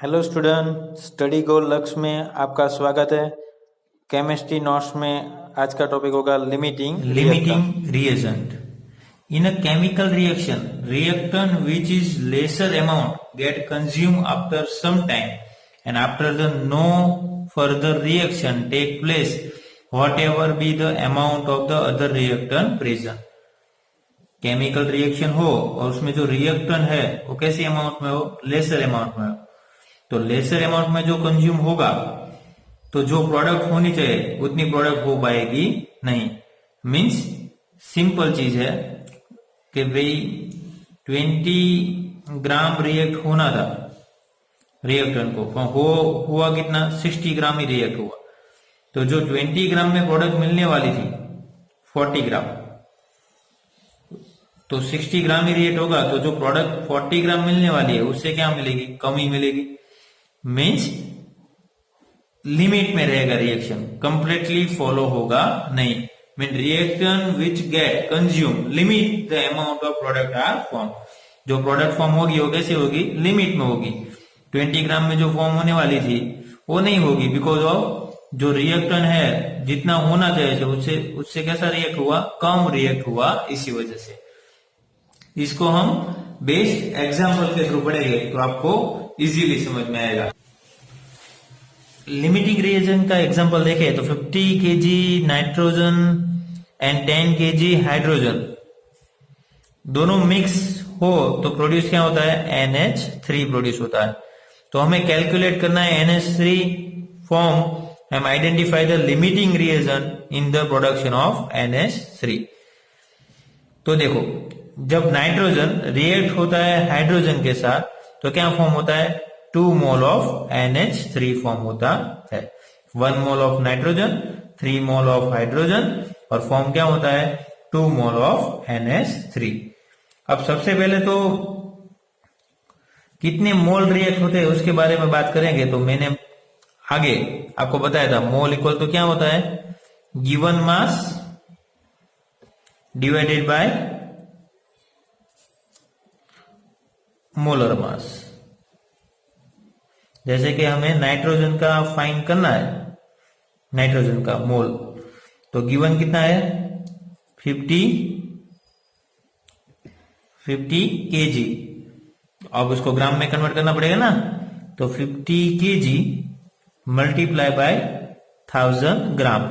Hello student, study गोल लक्ष्य में आपका स्वागत है। केमिस्ट्री नोट्स में आज का टॉपिक होगा limiting reagent. In a chemical reaction, reactant which is lesser amount get consumed after some time, and after the no further reaction take place, whatever be the amount of the other reactant present. Chemical reaction हो और उसमें जो reactant है वो कैसी amount में हो, lesser amount में हो, तो लेसर अमाउंट में जो कंज्यूम होगा तो जो प्रोडक्ट होनी चाहिए उतनी प्रोडक्ट हो पाएगी नहीं। मींस सिंपल चीज है कि भाई 20 ग्राम रिएक्ट होना था रिएक्टेंट को, हुआ कितना, 60 ग्राम ही रिएक्ट हुआ। तो जो 20 ग्राम में प्रोडक्ट मिलने वाली थी 40 ग्राम, तो 60 ग्राम ही रिएक्ट होगा, तो जो प्रोडक्ट 40 ग्राम मिलने वाली है उससे क्या मिलेगी, कम ही मिलेगी। मीन्स लिमिट में रहेगा रिएक्शन, कंप्लीटली फॉलो होगा नहीं। Mean reaction which get consume limit the amount of product are form. जो प्रोडक्ट फॉर्म होगी वो कैसे होगी, लिमिट में होगी। 20 ग्राम में जो फॉर्म होने वाली थी वो नहीं होगी, बिकॉज ऑफ जो रिएक्टेंट है जितना होना चाहिए उससे कैसा रिएक्ट हुआ, कम रिएक्ट हुआ। इसी वजह से इसको हम बेस्ड एग्जाम्पल के थ्रू पढ़ेंगे तो आपको इजीली समझ में आएगा। लिमिटिंग रिएजेंट का एग्जांपल देखें तो 50 kg nitrogen and 10 kg hydrogen दोनों मिक्स हो तो प्रोड्यूस क्या होता है, NH3 प्रोड्यूस होता है। तो हमें कैलकुलेट करना है NH3 form and identify the limiting reagent in the production of NH3। तो देखो, जब नाइट्रोजन रिएक्ट होता है हाइड्रोजन के साथ तो क्या फॉर्म होता है, 2 मोल ऑफ NH3 फॉर्म होता है। 1 mole of nitrogen, 3 mole of hydrogen, और फॉर्म क्या होता है, 2 मोल ऑफ NH3। अब सबसे पहले तो कितने मोल रिएक्ट होते हैं उसके बारे में बात करेंगे। तो मैंने आगे आपको बताया था मोल इक्वल तो क्या होता है, given mass divided by molar mass. जैसे कि हमें नाइट्रोजन का फाइंड करना है, नाइट्रोजन का मोल, तो गिवन कितना है 50 kg। अब उसको ग्राम में कन्वर्ट करना पड़ेगा ना, तो 50 kg मल्टीप्लाई बाय 1000 ग्राम,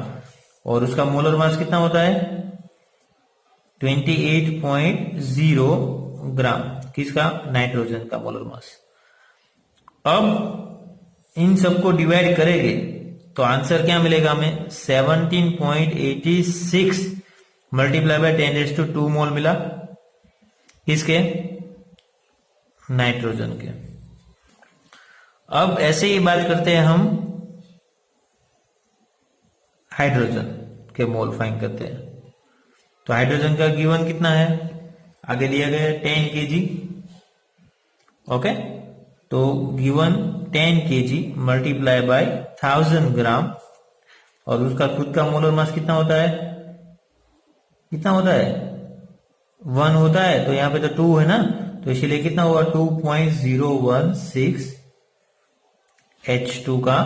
और उसका मोलर मास कितना होता है 28.0 ग्राम। किसका, नाइट्रोजन का मोलर मास। अब इन सबको डिवाइड करेंगे तो आंसर क्या मिलेगा हमें, 17.86 मल्टीप्लाई बाय 10⁻² मोल मिला। किसके, नाइट्रोजन के। अब ऐसे ही बात करते हैं हम हाइड्रोजन के मोल फाइंड करते हैं। तो हाइड्रोजन का गिवन कितना है, आगे दिया गया है 10 kg। ओके, तो गिवन 10 kg मल्टीप्लाई बाय 1000 ग्राम, और उसका खुद का मोलर मास कितना होता है, 1 होता है, तो यहां पे तो 2 है ना, तो इसीलिए कितना हुआ 2.016 H2 का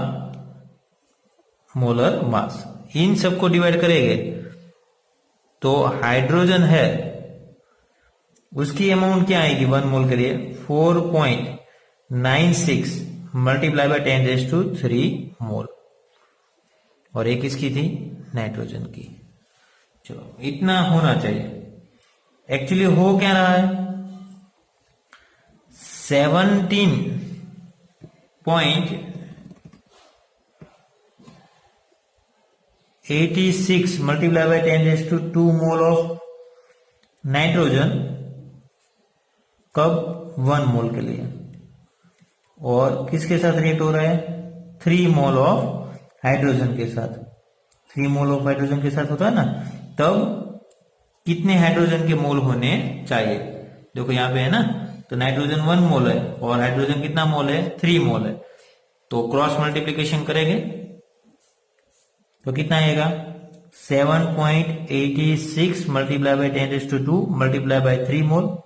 मोलर मास। इन सबको डिवाइड करेंगे तो हाइड्रोजन है उसकी अमाउंट क्या आएगी 1 मोल के लिए, 4.96 मल्टीप्लाई बाय 10⁻³ मोल, और एक इसकी थी नाइट्रोजन की। चलो, इतना होना चाहिए। एक्चुअली हो क्या रहा है, 17.86 multiply by 10⁻² mole of nitrogen, कब 1 मोल के लिए, और किसके साथ रिएक्ट हो रहा है 3 मोल ऑफ हाइड्रोजन के साथ। 3 मोल ऑफ हाइड्रोजन के साथ होता है ना, तब कितने हाइड्रोजन के मोल होने चाहिए। देखो यहां पे है ना, तो नाइट्रोजन 1 मोल है और हाइड्रोजन कितना मोल है, 3 मोल है। तो क्रॉस मल्टीप्लीकेशन करेंगे तो कितना आएगा, 7.86 multiply by 10⁻² multiply by 3 mole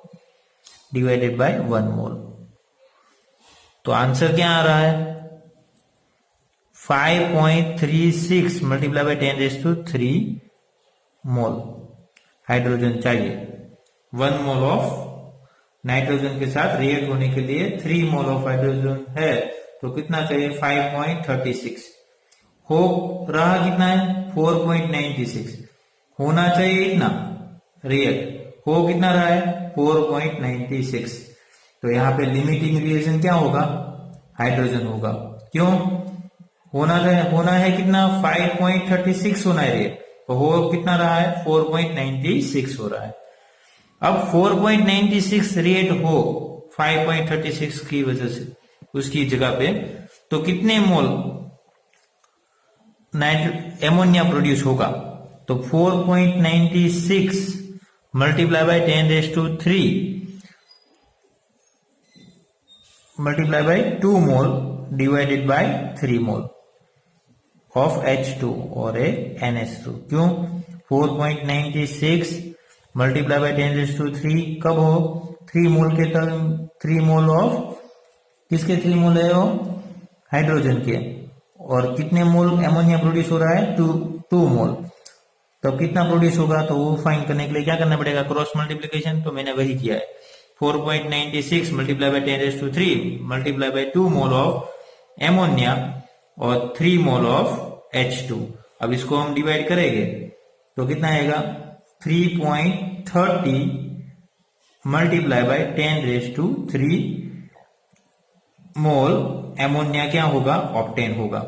divided by 1 मोल। तो तो आंसर क्या आ रहा है 5.36 मल्टीप्लाई बाय 10⁻³ मोल हाइड्रोजन चाहिए। 1 मोल ऑफ नाइट्रोजन के साथ रिएक्ट होने के लिए 3 मोल ऑफ हाइड्रोजन है, तो कितना चाहिए 5.36। हो रहा कितना है 4.96, होना चाहिए इतना रिएक्ट, हो कितना रहा है 4.96। तो यहाँ पे लिमिटिंग रिएक्शन क्या होगा हाइड्रोजन होगा। क्यों होना है कितना 5.36 होना है रिएक्ट, तो हो कितना रहा है 4.96 हो रहा है। अब 4.96 रिएक्ट हो 5.36 की वजह से उसकी जगह पे, तो कितने मोल एमोनिया प्रोड्यूस होगा, तो 4.96 multiply by 10⁻³ multiply by 2 mole divided by 3 mole of H2 और ए NH2। क्यों 4.96 मल्टीप्लाई बाय 10⁻³ कब हो 3 मोल के टर्म, 3 मोल ऑफ किसके 3 मोल है वो हाइड्रोजन के, और कितने मोल एमोनिया प्रोड्यूस हो रहा है 2 मोल। तो कितना प्रोड्यूस होगा, तो वो फाइंड करने के लिए क्या करना पड़ेगा क्रॉस मल्टीप्लिकेशन, तो मैंने वही किया है 4.96 multiply by 10⁻³ multiply by 2 mole of ammonia और 3 मोल ऑफ H2। अब इसको हम डिवाइड करेंगे तो कितना आएगा 3.30 मल्टीप्लाई बाय 10⁻³ मोल एमोनिया क्या होगा ऑब्टेन होगा।